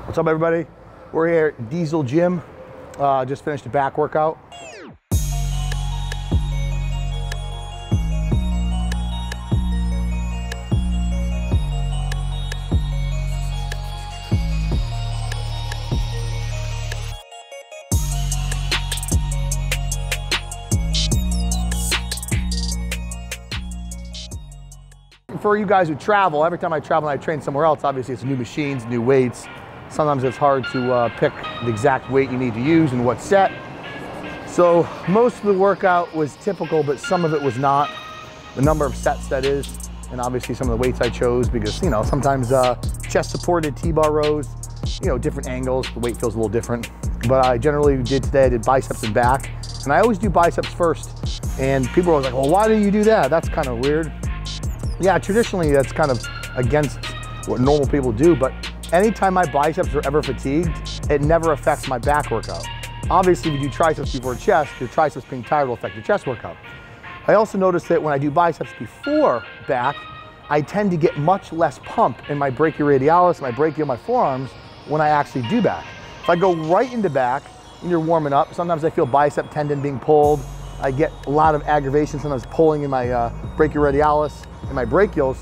What's up, everybody? We're here at Diesel Gym. Just finished a back workout. For you guys who travel, every time I travel and I train somewhere else, obviously it's new machines, new weights. Sometimes it's hard to pick the exact weight you need to use and what set. So most of the workout was typical, but some of it was not. The number of sets, that is, and obviously some of the weights I chose because, you know, sometimes chest supported TBar rows, you know, different angles, the weight feels a little different. But I generally did today, I did biceps and back, and I always do biceps first. And people are always like, well, why do you do that? That's kind of weird. Yeah, traditionally that's kind of against what normal people do, but anytime my biceps are ever fatigued, it never affects my back workout. Obviously, if you do triceps before chest, your triceps being tired will affect your chest workout. I also noticed that when I do biceps before back, I tend to get much less pump in my brachioradialis, my brachial, my forearms when I actually do back. If I go right into back and you're warming up, sometimes I feel bicep tendon being pulled. I get a lot of aggravation, sometimes pulling in my brachioradialis and my brachials.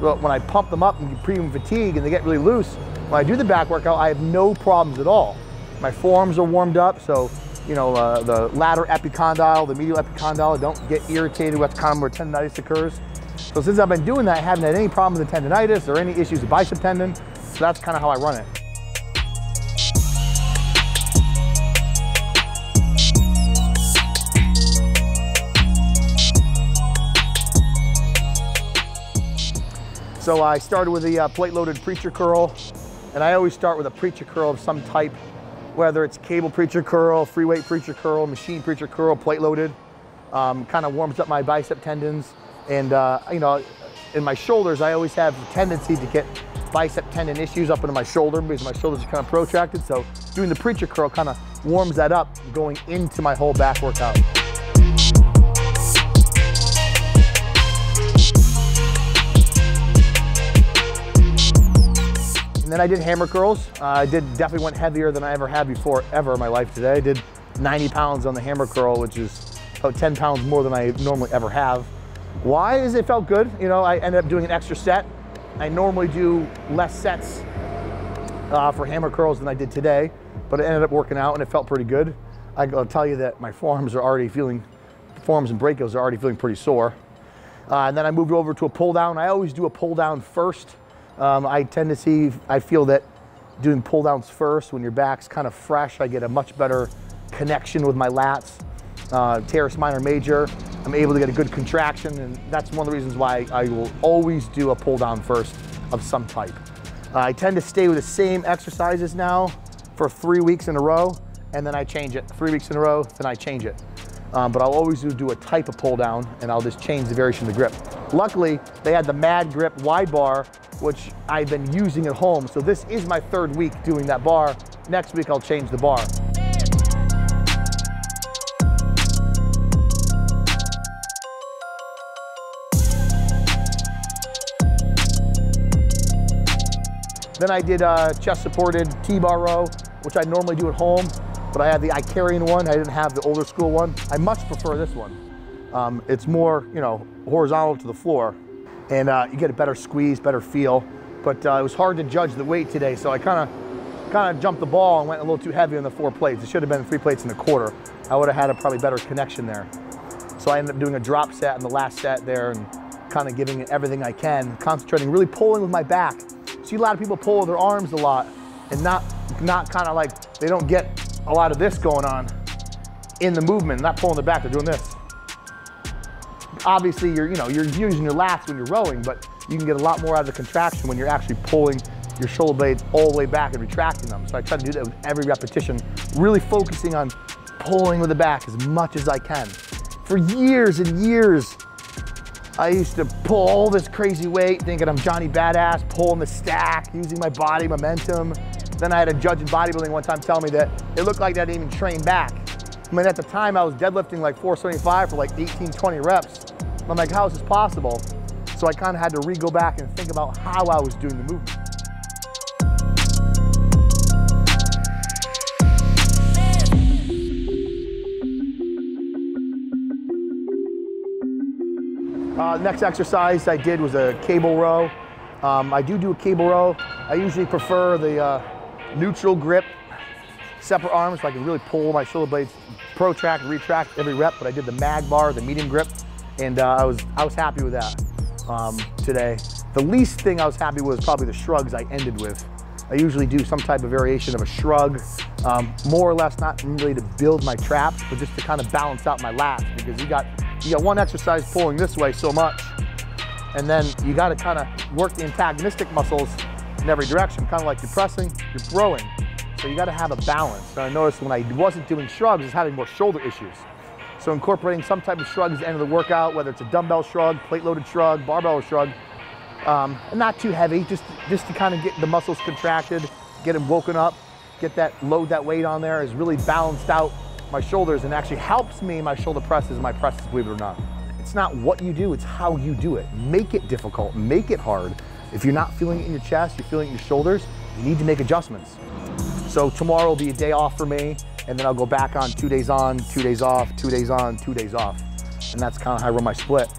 But when I pump them up and you pre fatigue and they get really loose, when I do the back workout, I have no problems at all. My forearms are warmed up, so you know the lateral epicondyle, the medial epicondyle don't get irritated. That's kind of where tendonitis occurs. So since I've been doing that, I haven't had any problem with the tendonitis or any issues with bicep tendon. So that's kind of how I run it. So I started with the plate-loaded preacher curl, and I always start with a preacher curl of some type, whether it's cable preacher curl, free weight preacher curl, machine preacher curl, plate-loaded. Kind of warms up my bicep tendons, and you know, in my shoulders, I always have a tendency to get bicep tendon issues up into my shoulder because my shoulders are kind of protracted. So doing the preacher curl kind of warms that up going into my whole back workout. And then I did hammer curls. I definitely went heavier than I ever had before, ever in my life today. I did 90 pounds on the hammer curl, which is about 10 pounds more than I normally ever have. Why? Is it felt good. You know, I ended up doing an extra set. I normally do less sets for hammer curls than I did today, but it ended up working out and it felt pretty good. I'll tell you that my forearms and brachials are already feeling pretty sore. And then I moved over to a pull down. I always do a pull down first. I feel that doing pull downs first, when your back's kind of fresh, I get a much better connection with my lats. Teres minor major, I'm able to get a good contraction, and that's one of the reasons why I will always do a pull down first of some type. I tend to stay with the same exercises now for 3 weeks in a row, and then I change it. 3 weeks in a row, then I change it. But I'll always do a type of pull down, and I'll just change the variation of the grip. Luckily, they had the Mad Grip wide bar, which I've been using at home. So this is my 3rd week doing that bar. Next week, I'll change the bar. Then I did chest supported TBar row, which I normally do at home, but I had the Icarian one. I didn't have the older school one. I much prefer this one. It's more, you know, horizontal to the floor, and you get a better squeeze, better feel. But it was hard to judge the weight today, so I kind of jumped the ball and went a little too heavy on the 4 plates. It should have been 3 plates and a quarter. I would have had a probably better connection there. So I ended up doing a drop set in the last set there and kind of giving it everything I can, concentrating, really pulling with my back. See a lot of people pull with their arms a lot and not kind of like, they don't get a lot of this going on in the movement, not pulling their back, they're doing this. Obviously, you're using your lats when you're rowing, but you can get a lot more out of the contraction when you're actually pulling your shoulder blades all the way back and retracting them. So I try to do that with every repetition, really focusing on pulling with the back as much as I can. For years and years, I used to pull all this crazy weight, thinking I'm Johnny Badass, pulling the stack, using my body momentum. Then I had a judge in bodybuilding one time tell me that it looked like I didn't even train back. I mean, at the time I was deadlifting like 475 for like 18, 20 reps. I'm like, how is this possible? So I kind of had to go back and think about how I was doing the movement. Next exercise I did was a cable row. I do a cable row. I usually prefer the neutral grip, separate arms, so I can really pull my shoulder blades, protract, retract every rep, but I did the mag bar, the medium grip, and I was happy with that today. The least thing I was happy with was probably the shrugs I ended with. I usually do some type of variation of a shrug, more or less not really to build my traps, but just to kind of balance out my lats, because you got one exercise pulling this way so much, and then you got to kind of work the antagonistic muscles in every direction, kind of like you're pressing, you're throwing. So you got to have a balance. And I noticed when I wasn't doing shrugs, I was having more shoulder issues. So incorporating some type of shrug at the end of the workout, whether it's a dumbbell shrug, plate-loaded shrug, barbell shrug, and not too heavy, just to kind of get the muscles contracted, get them woken up, load that weight on there, has really balanced out my shoulders and actually helps me in my shoulder presses and my presses, believe it or not. It's not what you do, it's how you do it. Make it difficult, make it hard. If you're not feeling it in your chest, you're feeling it in your shoulders, you need to make adjustments. So tomorrow will be a day off for me, and then I'll go back on 2 days on, 2 days off, 2 days on, 2 days off. And that's kind of how I run my split.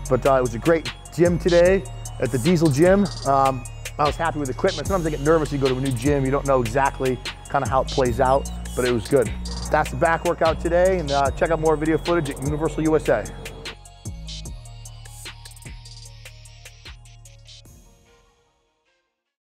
But it was a great gym today at the Diesel gym. I was happy with the equipment. Sometimes I get nervous, you go to a new gym, you don't know exactly kind of how it plays out, but it was good. That's the back workout today, and check out more video footage at Universal USA.